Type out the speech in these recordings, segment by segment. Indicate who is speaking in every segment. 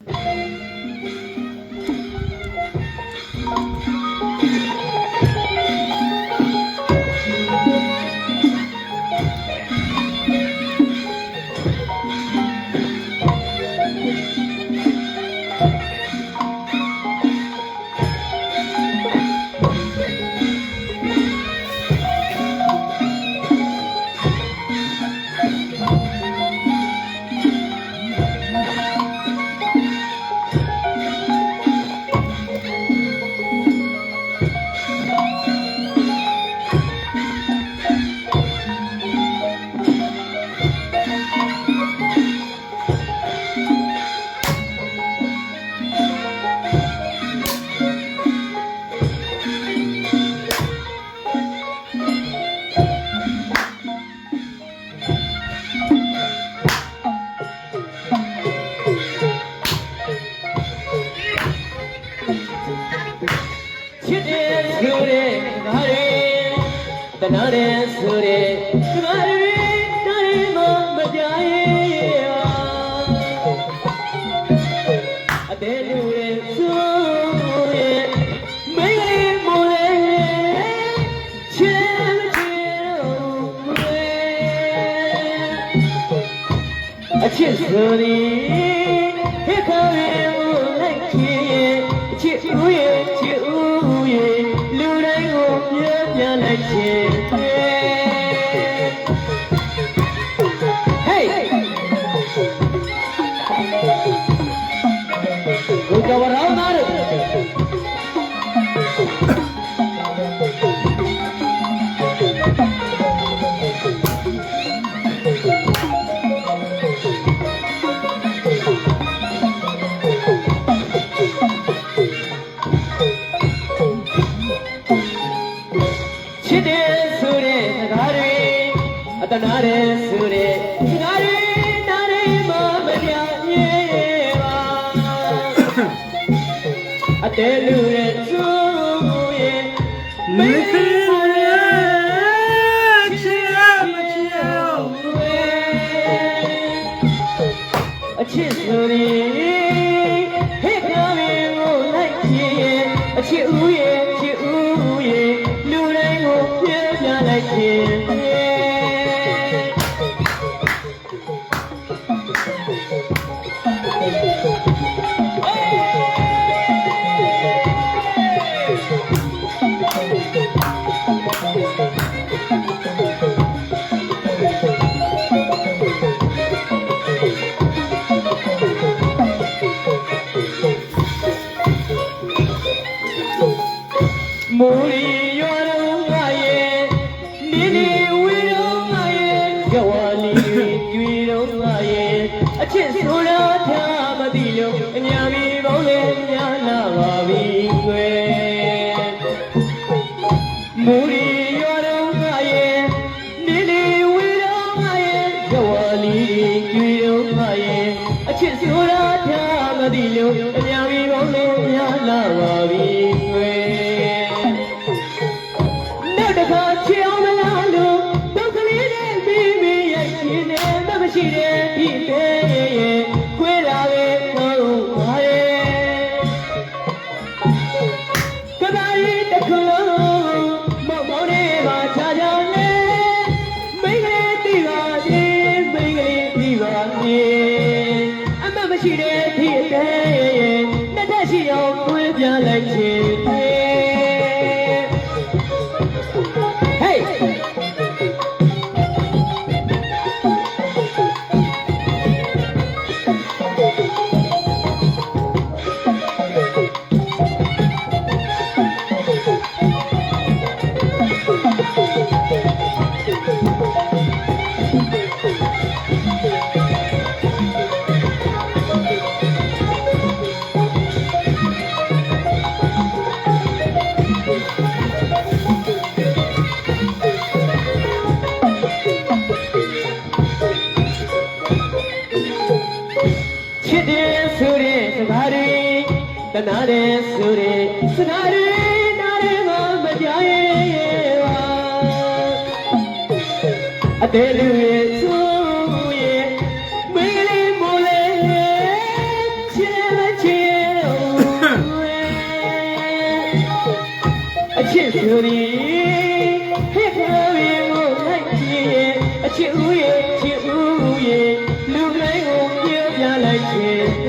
Speaker 1: Hãy subscribe cho kênh Ghiền Mì Gõ để không bỏ lỡ Churi, Hickory, Monkey, a chewy, look like you like it.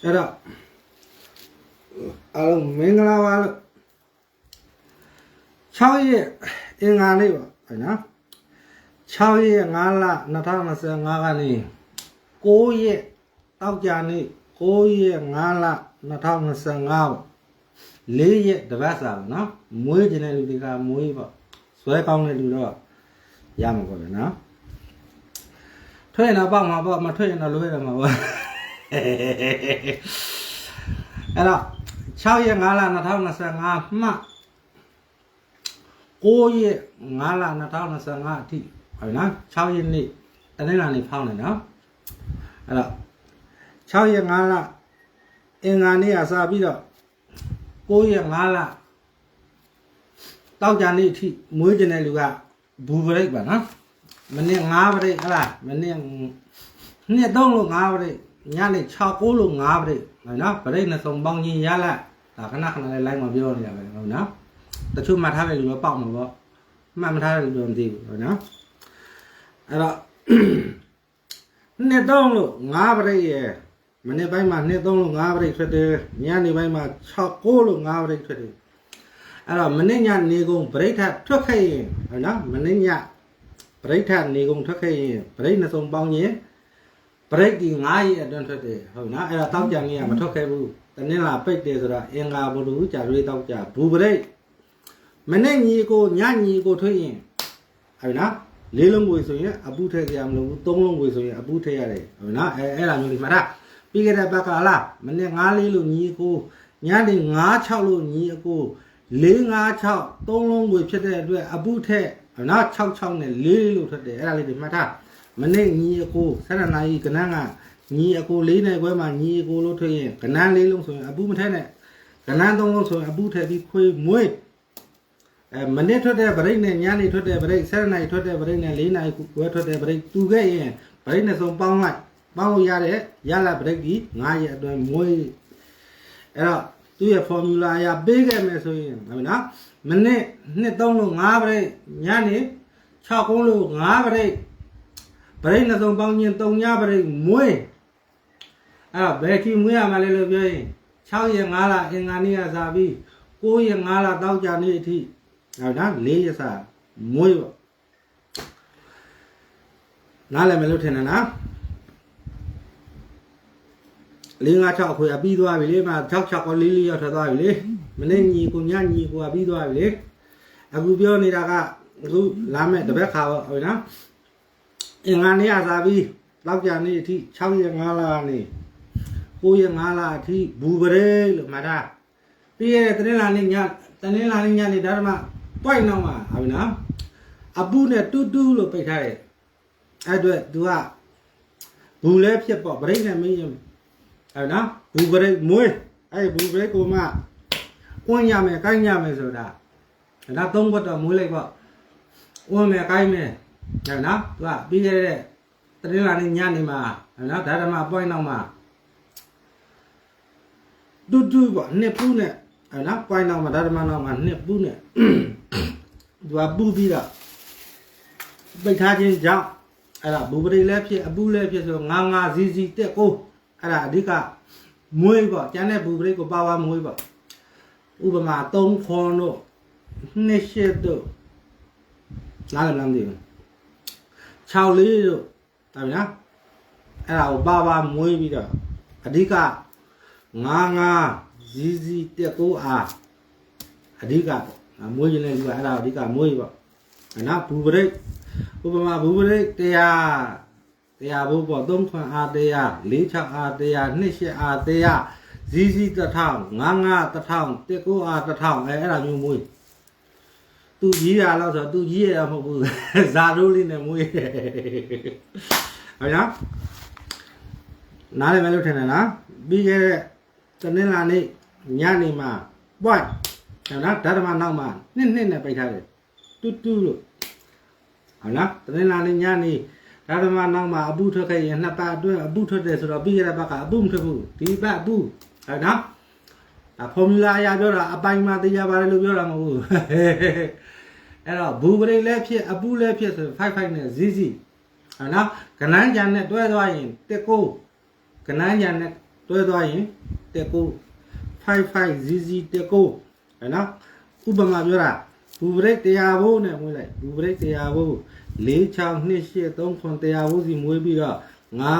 Speaker 2: အဲ့တော့အားလုံးမင်္ဂလာပါလို့6ရက်အင်္ဂါနေ့ပါဟုတ်နော်6ရက်5လ2025ကနေ9ရက်တောက်ကြနေ့9ရက်5လ2025ပေါ့4ရက်တပတ်စာပေါ့နော်မွေးကျင်တဲ့လူတွေကမွေးပေါ့ဆွဲကောင်းတဲ့လူတော့ရမှာပေါ့ဗျာနော်ထွက်ရင်တော့ပေါက်မှာပေါ့မထွက်ရင်တော့လွဲရမှာပေါ့အဲ့တော့6ရက်5လ2025မှ9ရက်5လ2025အထိဟုတ်နော်6ရက်နေ့တနင်္လာနေ့ဖောင်းတယ်နော်အဲ့တော့6ရက်5လအင်္ဂါနေ့ကစပြီးတော့9ရက်5လတောက်ကြနေ့အထိမွေးကျင်တဲ့လူကဘူပရိတ်ပါနော်မနေ့9ပရိတ်ဟလားမနေ့နှစ်3လို့9ပရိတ်ညနေ6 9လို့9ပရိတ်ဟုတ်နော်ပရိတ်နဲ့စုံပေါင်းချင်းရလာဒါခဏခဏလေး line မှာပြောနေရပဲဟုတ်နော်တချို့မှတ်ထားတဲ့လူတော့ပေါက်မှာပေါ့မှတ်မထားတဲ့လူတော့မသိဘူးဟုတ်နော်အဲ့တော့နှစ်3လို့9ပရိတ်ရယ်မနေ့ပိုင်းမှာနှစ်3လို့9ပရိတ်ထွက်တယ်ညနေပိုင်းမှာ6 9လို့9ပရိတ်ထွက်တယ်အဲ့တော့မနေ့ညနေကုန်ပရိတ်ထထွက်ခဲ့ရင်ဟုတ်နော်မနေ့ညပရိတ်ထနေကုန်ထွက်ခဲ့ရင်ပရိတ်နှစ်စုံပေါင်းရင်ပရိတ်ဒီ9ရက်အတွင်းထွက်တယ်ဟုတ်နော်အဲ့တော့တောက်ကြံကြီးကမထွက်ခဲ့ဘူးတနင်္လာပိတ်တယ်ဆိုတာအင်္ဂါဘုဒ္ဓကြာတွေတောက်ကြဘူပရိတ်မနေ့ညီကိုညညီကိုထွက်ရင်ဟုတ်နော်လေးလုံးကိုဆိုရင်အပူထည့်ကြရမလို့သုံးလုံးကိုဆိုရင်အပူထည့်ရတယ်ဟုတ်နော်အဲ့လိုမျိုးဒီမှာဒါပြီးခဲ့တဲ့ဘက်ကလားမနေ့9လေးလို့ညီကိုညနေ9 6လို့ညီအကို4 5 6 3လုံးကိုဖြစ်တဲ့အတွက်အပူထက်နော်6 6နဲ့4လို့ထွက်တယ်အဲ့ဒါလေးတွေမှတ်ထားမနေ့ညီအကို7နာရီကနန်းကညီအကို4နဲ့ခွဲမှာညီအကိုလို့ထွက်ရင်ကနန်း4လုံးဆိုရင်အပူမထက်နဲ့ကနန်း3လုံးဆိုရင်အပူထက်ပြီးခွေးမွေးမနေ့ထွက်တဲ့ဗရိတ်နဲ့ညနေထွက်တဲ့ဗရိတ်7နာရီထွက်တဲ့ဗရိတ်နဲ့4နာရီခွဲထွက်တဲ့ဗရိတ်တူခဲ့ရင်ဗရိတ်နဲ့စုံပေါင်းလိုက်ပေါင်းလို့ရတဲ့ရလာဗရိတ်ဒီ9ရက်အတွင်းမွေးအဲ့တော့သူ့ရဲ့ formula အရပေးခဲ့မယ်ဆိုရင်ဟုတ်နော်မနေ့နှစ်3လို့9ပရိတ်ညနေ6 9လို့9ပရိတ်ပရိတ်နှစ်စုံပေါင်းချင်း3ညပရိတ်မွေးအဲ့တော့ဘယ်ထိမွေးရမှာလဲလို့ပြောရင်6ရက်5လအင်္ဂါနေ့ကစားပြီး9ရက်5လတောက်ကြနေ့အထိဟုတ်နော်4ရက်စားမွေးပေါ့နားလည်မယ်လို့ထင်တယ်နော်4 5 6အခွေအပြီးသွားပြီလေမှာ6 6ကို4 4ရောက်ထွက်သွားပြီလေမနေ့ညီကိုညညီကိုအပြီးသွားပြီလေအခုပြောနေတာကအခုလာမဲ့တပတ်ခါပေါ့ဟုတ်နော်အင်္ဂါနေ့ကစားပြီးလောက်ကြနေ့အထိ6ရက်5လကနေ9ရက်5လအထိဘူပရေလို့မှာတာပြီးရတဲ့တနင်္လာနေ့ညနေဓမ္မပွိုက်နောက်မှာဟုတ်နော်အပူနဲ့တူတူလို့ပိတ်ထားတယ်အဲ့အတွက် तू ကဘူးလဲဖြစ်ပေါ့ဗရိတ်နဲ့မင်းရင်ဟုတ်နော်ဘူပရိတ်မွေးအဲ့ဘူပရိတ်ကိုမှကွန်းရမယ်ကိုင်းရမယ်ဆိုတာဒါ3ဘတ်တော့မွေးလိုက်ပေါ့ကွန်းမယ်ကိုင်းမယ်ဟုတ်နော်သူကပြီးခဲ့တဲ့တနင်္လာနေ့ညနေမှာဟုတ်နော်ဓမ္မပွိုင်းနောက်မှာတူတူပေါ့နှစ်ပူးနဲ့ဟုတ်နော်ပွိုင်းနောက်မှာဓမ္မနောက်မှာနှစ်ပူးနဲ့သူကပူးပြီးတော့ပိတ်ထားခြင်းကြောင့်အဲ့ဒါဘူပရိတ်လည်းဖြစ်အပူလည်းဖြစ်ဆိုငါစီစီတက်ကိုအဲ့ဒါအဓိကမွေးပေါ့ကျန်တဲ့ဘူပရိတ်ကိုပါဝါမွေးပေါ့ဥပမာ3ခွန်တို့2ရှစ်တို့နားလည်လားမသိဘူး6လေးတို့ဒါဗျာအဲ့ဒါကိုပါဝါမွေးပြီးတော့အဓိကငါစီစီတက်ကိုအားအဓိကပေါ့မွေးရင်လည်းဒီကအဲ့ဒါအဓိကမွေးပေါ့နော်ဘူပရိတ်ဥပမာဘူပရိတ်တရားဘုပေါ့3ခွန်အားတရား4 6အားတရား2 8အားတရားဇီဇီ1000 9 1000တက်ကိုအား1000အဲ့ဒါမျိုးမွေးသူကြီးရလောက်ဆိုသူကြီးရမဟုတ်ဘူးဇာတိုးလေးနဲ့မွေးဟုတ်လားနားလည်မယ်လို့ထင်တယ်နော်ပြီးခဲ့တဲ့တနင်္လာနေ့ညနေမှာပွိုက်ဟုတ်လားဓမ္မနောက်မှာနှစ်နဲ့ပိတ်ထားတယ်တူတူလို့ဟုတ်လားတနင်္လာနေ့ညနေဓမ္မနောက်မှာအပူထွက်ခဲ့ရင်2ပတ်အတွင်းအပူထွက်တယ်ဆိုတော့ပြီးခဲ့တဲ့ဘက်ကအပူမထွက်ဘူးဒီဘက်အပူဟုတ်နော်ဒါဖော်မူလာအရာပြောတာအပိုင်မှာတရားပါတယ်လို့ပြောတာမဟုတ်ဘူးအဲ့တော့ဘူပရိတ်လည်းဖြစ်အပူလည်းဖြစ်ဆို55နဲ့ဇီဇီဟုတ်နော်ကနန်းကြံနဲ့တွဲသွားရင်တက်ကိုကနန်းကြံနဲ့ တွဲသွားရင်တက်ကို55ZZ တက်ကိုဟဲ့နော်ဥပမာပြောတာဘူဘရိတ်100ဘိုးနဲ့မွေးလိုက်ဘူဘရိတ်100ဘိုး462839တရားဘူးစီမွေးပြီးတော့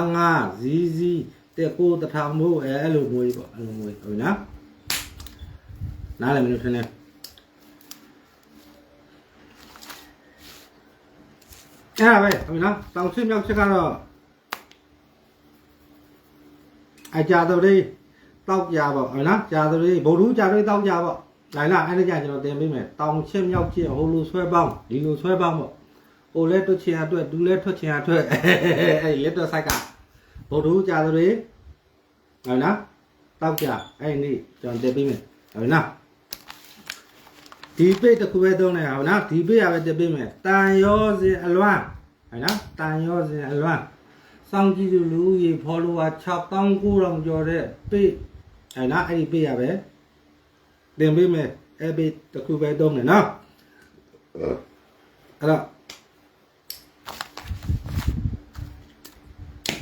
Speaker 2: 55 ZZ တက်ကို1000ဘိုးအဲ့လိုမွေးပေါ့အဲ့လိုမွေးဟုတ်နော်နားလည်မလို့ထင်တယ်အဲ့ဒါပဲဟုတ်နော်တောင်ချင်းမြောက်ချက်ကတော့အကြတော်လေးတောက်ကြပေါ့ဟုတ်နော်ကြာတော်လေးဗုဒ္ဓကြာတော်လေးတောက်ကြပေါ့နိုင်လားအဲ့ဒါကြကျွန်တော်တင်ပေးမယ်တောင်ချင်းမြောက်ချက်ဟိုလိုဆွဲပေါင်းဒီလိုဆွဲပေါင်းပေါ့ဟိုလဲတွတ်ချင်အတွက်ဒူလဲထွက်ချင်အတွက်အဲ့လက်တော့ဆိုင်ကဗုဒ္ဓကြာတော်လေးဟုတ်နော်တောက်ကြအဲ့နေ့ကျွန်တော်တင်ပေးမယ်ဟုတ်နော်ဒီပိတ်တစ်ခုပဲသုံးနေအောင်နော်ဒီပိတ်ရပဲတက်ပေးမယ်တန်ရောစဉ်အလွမ်းဟဲ့နော်တန်ရောစဉ်အလွမ်းစောင့်ကြည့်လူရေ follower 6900ကျော်တဲ့ပိတ်ဟဲ့နော်အဲ့ဒီပိတ်ရပဲတင်ပေးမယ်အဲ့ပိတ်တစ်ခုပဲသုံးနေနော်အဲ့တော့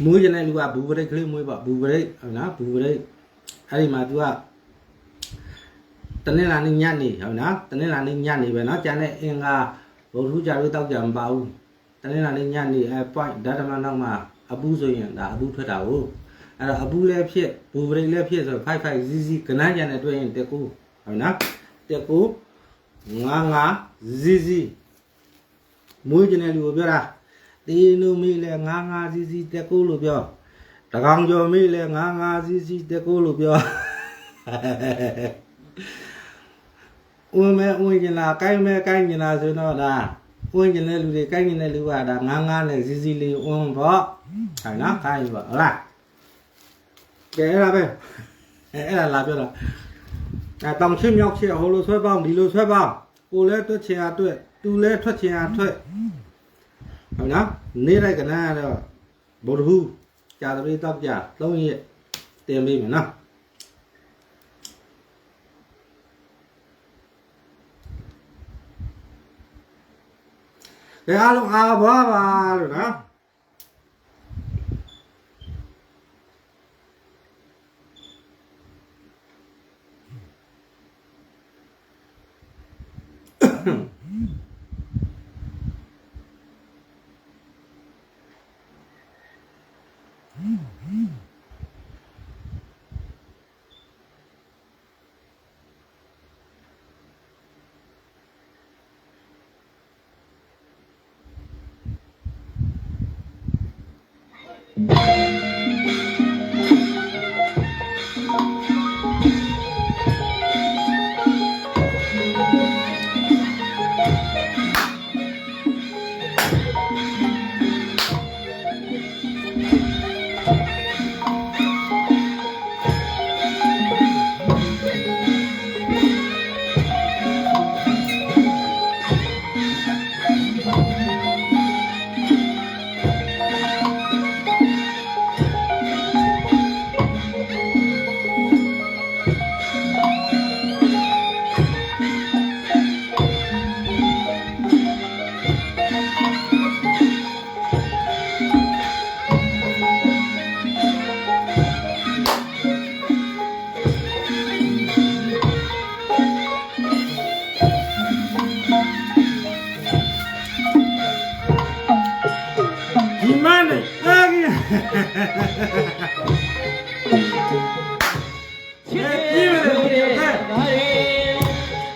Speaker 2: မွေးရတဲ့လူကဘူပရိတ်ကလေးမွေးပါဘူပရိတ်ဟဲ့နော်ဘူပရိတ်အဲ့ဒီမှာ तू ကတနေ့လာနေ့ညနေဟုတ်နော်တနေ့လာနေ့ညနေပဲเนาะကျန်တဲ့အင်္ဂါဘုံထူးကြလို့တောက်ကြမပါဘူးတနေ့လာနေ့ညနေအဲ point ဓာတ်ဓမ္မနောက်မှာအပူဆိုရင်ဒါအပူထွက်တာဟုတ်အဲ့တော့အပူလည်းဖြစ်ဘူပရိတ်လည်းဖြစ်ဆို55ZZ ကနန်းကျန်တဲ့တွေ့ရင်တက်ကူဟုတ်နော်တက်ကူ55ZZ မွေးကျင်တဲ့လူကိုပြောတာတီနူမီလည်း55ZZ တက်ကူလို့ပြောတကောင်ကျော်မီလည်း55ZZ တက်ကူလို့ပြောဝင်မဲ့ဝင်ကျင်လာကိုင်းမဲ့ကိုင်းကျင်လာဆိုတော့ဒါဝင်ကျင်တဲ့လူတွေကိုင်းကျင်တဲ့လူကဒါ55နဲ့စီစီလေးဝင်ပေါ့ဟဲ့နော်ကိုင်းပေါ့ဟုတ်လားကဲအဲ့ဒါပဲအဲ့ဒါလာပြောတာအဲတောင်ချင်းမြောက်ချင်းဟိုလိုဆွဲပေါင်းဒီလိုဆွဲပေါင်းကိုလဲတွက်ချင်အားတွက်သူလဲထွက်ချင်အားထွက်ဟုတ်နော်နေလိုက်ကနန်းကတော့ဗုဒ္ဓဟူးကြာတပည့်တောက်ကြ3ရက်တင်ပေးမယ်နော်အားလုံးအားပါပါလို့နော်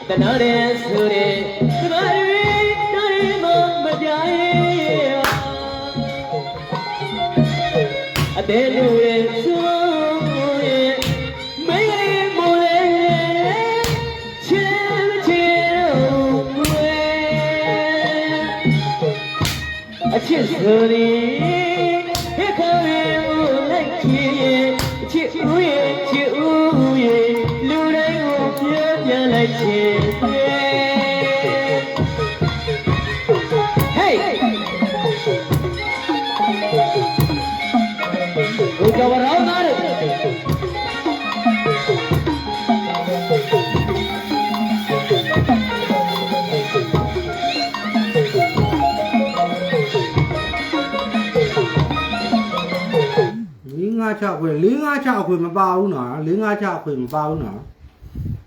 Speaker 1: တနာတဲ့ဆိုတဲ့သမားတွေတိုင်းမမကြရဲ့အတဲလူရဲ့ဆိုရဲ့မင်းလေးမိုးလေးချစ်ချစ်ဝဲအချစ်ဆိုတဲ့ဟဲ့ခေါ်ရဲ့လိုက်ချစ်ချစ်ဦးရဲ့ချစ်ဦးရဲ့လူတိုင်းကိုပြန်လိုက်ချစ်
Speaker 2: 6ခွေ456ခွေမပါဘူးနော်456ခွေမပါဘူးနော်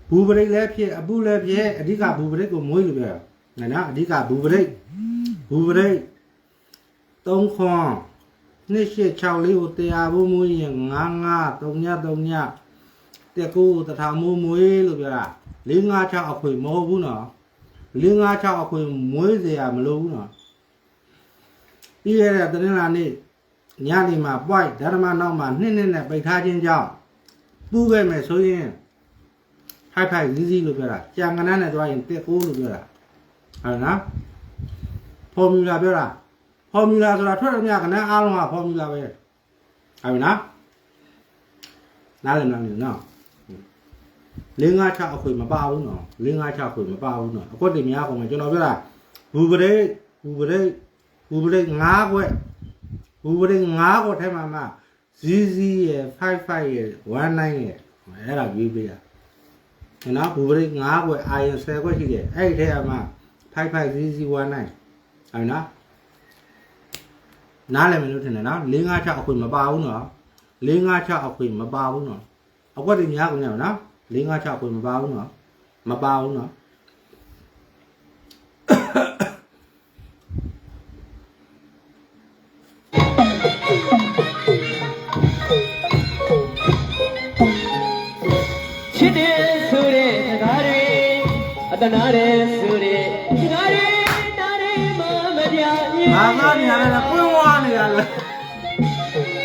Speaker 2: ဘူပရိတ်လည်းဖြစ်အပုလည်းဖြစ်အဓိကဘူပရိတ်ကိုမွေးလို့ပြောနော်အဓိကဘူပရိတ်3ခွန်286လေးကိုတရားဖို့မွေးရင်99 3 တက်ကိုတထာမိုးမွေးလို့ပြောတာ456အခွေမဟုတ်ဘူးနော်456အခွေမွေးเสียမလို့ဘူးနော်ပြီးရတဲ့တင်းလာနေ့ညနေမှာ point ဓမ္မနောက်မှာနှစ်နဲ့ပိတ်ထားခြင်းကြောင့်ပူးခဲ့မယ်ဆိုရင်ဖိုက်ဇီးဇီးလို့ပြောတာကြံကနန်းနဲ့တွားရင်တက်ကိုလို့ပြောတာဟုတ်နော်ဖော်မြူလာပြောတာဖော်မြူလာဆိုတာထွက်ရမြကနန်းအားလုံးကဖော်မြူလာပဲဟုတ်ပြီနော်နားလည်နော်456အခွေမပါဘူးနော်456ခွေမပါဘူးနော်အကွက်တွေများကုန်မယ်ကျွန်တော်ပြောတာဘူပရိတ်5ခွက်ဘူပရိတ်5ခွက်ထဲမှာဇီးဇီးရယ်55ရယ်19ရယ်အဲ့ဒါရွေးပေးတာနော်ဘူပရိတ်5ခွက်အာရင်10ခွက်ရှိတယ်အဲ့ဒီထဲမှာ55ဇီးဇီး19ဟုတ်နော်နားလည်မယ်လို့ထင်တယ်နော်456အခွေမပါဘူးနော်456အခွေမပါဘူးနော်အကွက်တွေများကုန်တယ်နော်456ခွေမပါဘူးနော်မပါဘူးနော်
Speaker 1: ချစ်တယ်ဆိုတဲ့စကားတွေအတနာတယ်ဆိုတဲ့စကားတွေနားတွေမမပြည့်
Speaker 2: ငါကညာလည်းပွင့်ဝါနေရလဲ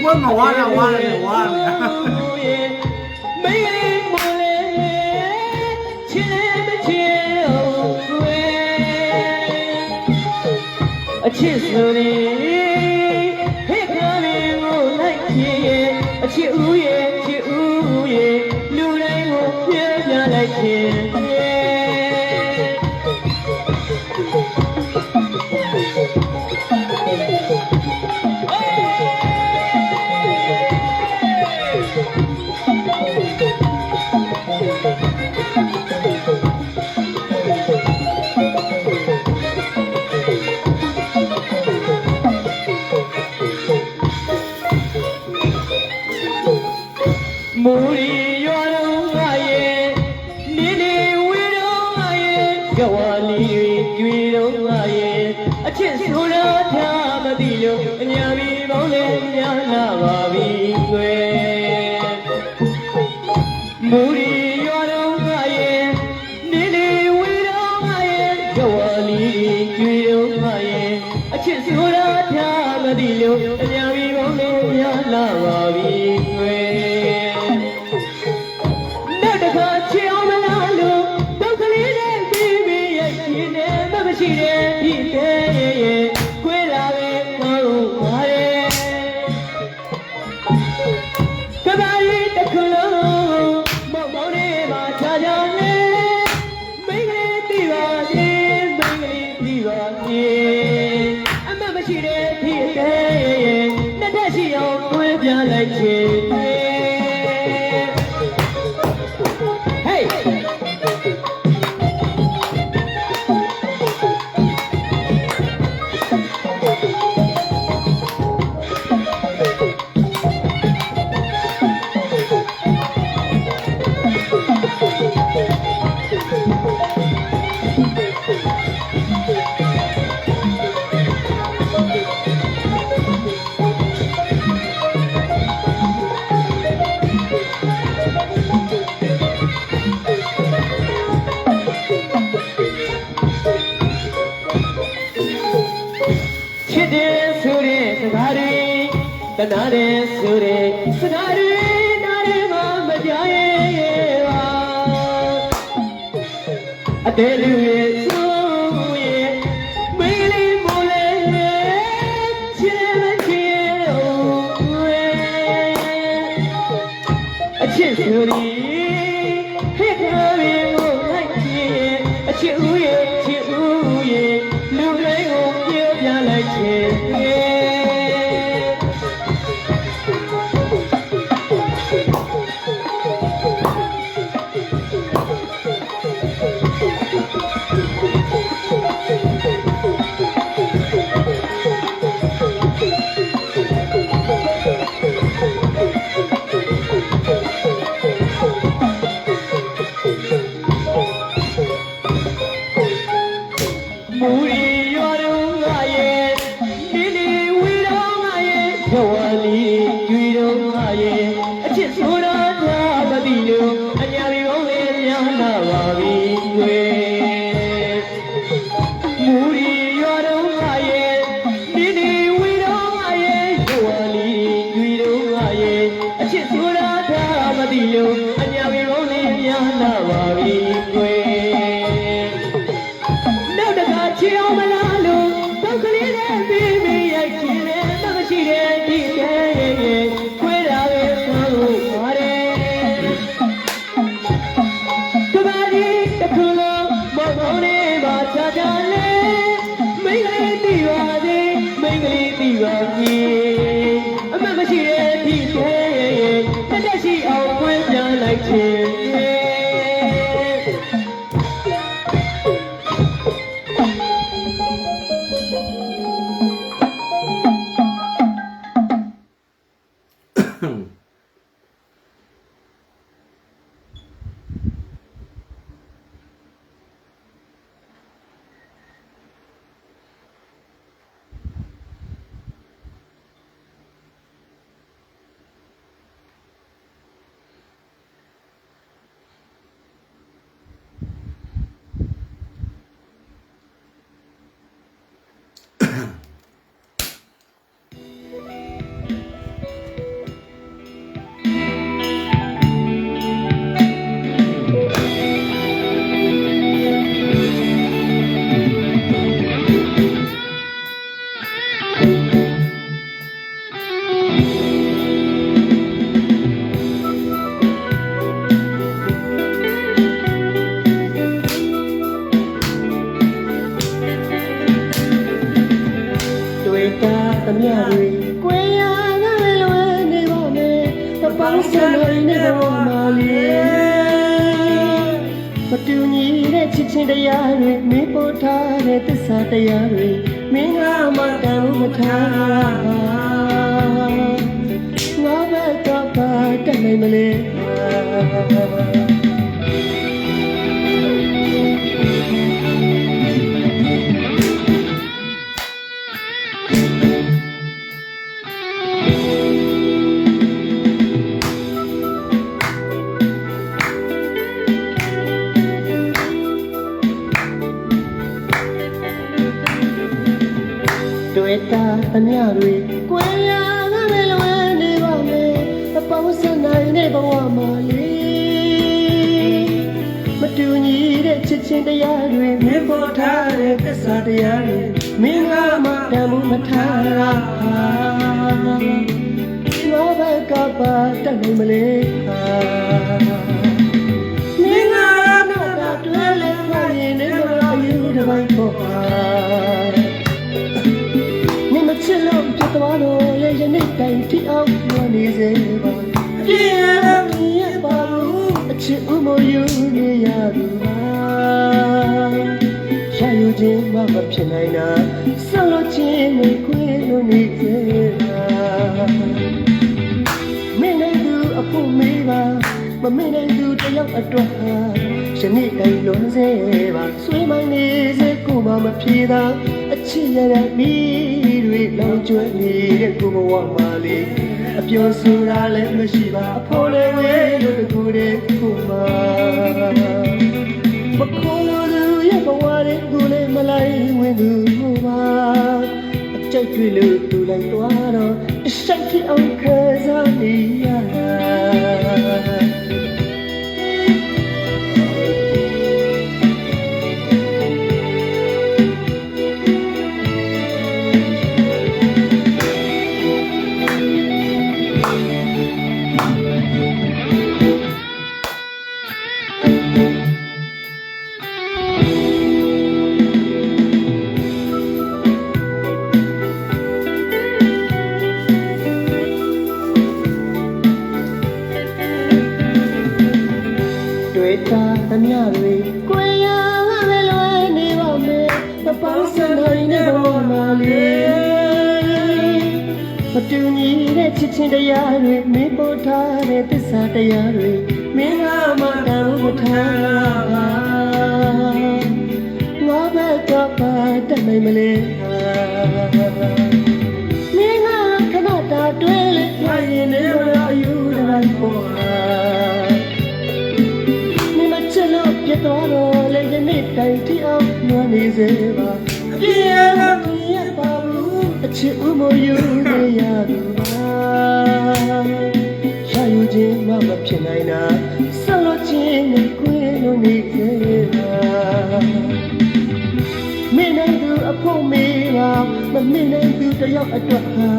Speaker 2: ပွင့်မဝါရဝါနေဝါနေ
Speaker 1: မိတ်ကလေးမလေးချစ်လည်းမချစ်အောင်ကွယ်အချစ်ဆိုရင်ဟဲ့ကလေးကိုလိုက်ချင်အချစ်ဦးရဲ့ချစ်ဦးရဲ့လူတိုင်းကိုပြပြလိုက်ချင်မူရီရွာတော်ငါရဲ့နေနေဝေတော်ငါရဲ့ကြွားလီကျွေတော်ငါရဲ့အချစ်ဆိုတော့ထားမသိလို့အညာမီပေါင်းလေးများလာပါပြီကွယ်မူရီရွာတော်ငါရဲ့နေနေဝေတော်ငါရဲ့ကြွားလီကျွေတော်ငါရဲ့အချစ်ဆိုတော့ထားမသိလို့အညာမီပေါင်းလေးများလာပါပြီကွယ်ရှိတယ်ဒီတဲ့ခွေးလာပဲခေါ်လို့ပါတယ်ကဘာရီတစ်ခုလုံးမောင်မောင်လေးမှာခြားခြားနေမိန်းကလေးတီးပါစေမိန်းကလေးတီးပါစေအမမရှိတဲ့ဒီတဲ့နှစ်သက်ရှိအောင်ခွေးပြလိုက်ချင်တနာတယ်ဆိုတဲ့စကားတွေနားထဲမှာမကြားရဲ့ပါအတဲလူရဲ့ဆိုရဲ့မိန်းကလေးမိုးလေးချစ်မချစ်အောင်ဝဲအချစ်ဆိုရင်ဟဲ့ကလေးကိုလိုက်ချင်အချစ်ဦးရဲ့ချစ်ဦးရဲ့လူတိုင်းကိုပြောပြလိုက်ချင် တွေ့တာသမျှတွေကိုယ်ရငါလည်းလွယ်နေပါမယ်မပေါင်းစပ်နိုင်တဲ့ဘဝမှာလေမတူညီတဲ့ချစ်ချင်းတရားတွေမင်းပေါ်ထားတဲ့သစ္စာတရားတွေမင်းကမှတန်ဖို့မထားငါဘက်ကပါတတ်နိုင်မလဲတွေ့တာသမျှတွေကိုယ်ရငါလည်းလွယ်နေပါမယ်မပေါင်းစပ်နိုင်တဲ့ဘဝမှာလေမတူညီတဲ့ချစ်ချင်းတရားတွေမင်းပေါ်ထားတဲ့သစ္စာတရားတွေမင်းကမှတန်ဖို့မထားငါဘက်ကပါတတ်နိုင်မလဲမင်းကတော့တွေ့လဲမှရင်လည်းမအယူတစ်ပိုင်းပေါ်ပါချစ်လို့ဖြစ်သွားလို့ရဲ့ယနေ့တိုင်ထိအောင်ဝင်နေစေပါအပြည့်အစုံရဲ့ပါဘူးအချစ်ဥမယူနေရဘူးပါရှာယူခြင်းမဖြစ်နိုင်တာဆက်လို့ချင်းနေခွေးလို့နေစေပါမင်းနဲ့သူအဖို့မေးပါမမင်းနဲ့သူတယောက်အတွက်ယနေ့တိုင်လွန်စေပါဆွေးမိုင်းနေစေကိုမှမဖြေတာအချစ်ရတဲ့မိတွေလောင်ကျွမ်းနေတဲ့ကိုဘဝမှာလေအပျော်ဆိုတာလည်းမရှိပါအဖို့လည်းဝေးလို့တကူတဲ့ကိုမှမခေါ်လို့ရဲ့ဘဝတွေကိုလည်းမလိုက်ဝင်သူကိုပါအကြိုက်တွေ့လို့သူလိုက်သွားတော့အရှိတ်ဖြစ်အောင်ခံစားနေရတွေ့တာသမျှတွေကိုယ်ရငါလည်းလွယ်နေပါမယ်မပေါင်းစပ်နိုင်တဲ့ဘဝမှာလေမတူညီတဲ့ချစ်ချင်းတရားတွေမင်းပေါ်ထားတဲ့သစ္စာတရားတွေမင်းကမှတန်ဖို့ထားငါဘက်ကပါတတ်နိုင်မလဲမင်းကခဏတာတွေ့လေငါရင်နေမအယူတိုင်းပေါ်ပြတ်သွားတော့လည်းယနေ့တိုင်ထိအောင်နွမ်းနေစေပါအပြည့်အစုံရဲ့ပါဘူးအချစ်ဥမယူနေရဘူးပါရှာယူခြင်းမဖြစ်နိုင်တာဆက်လို့ချင်းနဲ့ခွေးလို့နေစေပါမင်းနဲ့သူအဖို့မေးပါမမင်းနဲ့သူတယောက်အတွက်ဟာ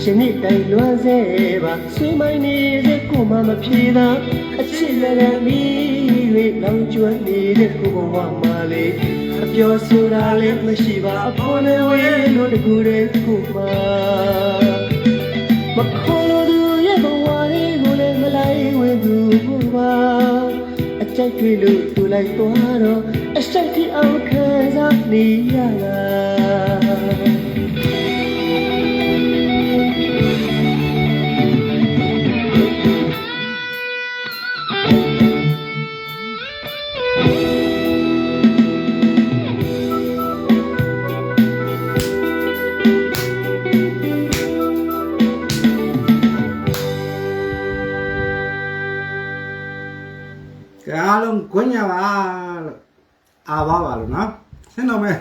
Speaker 1: ရှင်နေ့တိုင်လွမ်းစေပါဆွေးမိုင်းနေစေကိုမှမဖြေတာအချစ်ရတဲ့မိလောင်ကျွမ်းနေတဲ့ကိုဘဝမှာလေအပျော်ဆိုတာလည်းမရှိပါအဖို့နဲ့ဝေးလို့တကူတဲ့ကိုမှမခေါ်လို့သူရဲ့ဘဝလေးကိုလည်းမလိုက်ဝင်သူကိုပါအကြိုက်တွေ့လို့သူလိုက်သွားတော့အစိတ်ที่အောင်ခံစားနေရတာ
Speaker 2: အားလုံးခွင့်ရပါလို့အားပါပါလို့နော်ဆင်းတော့မယ်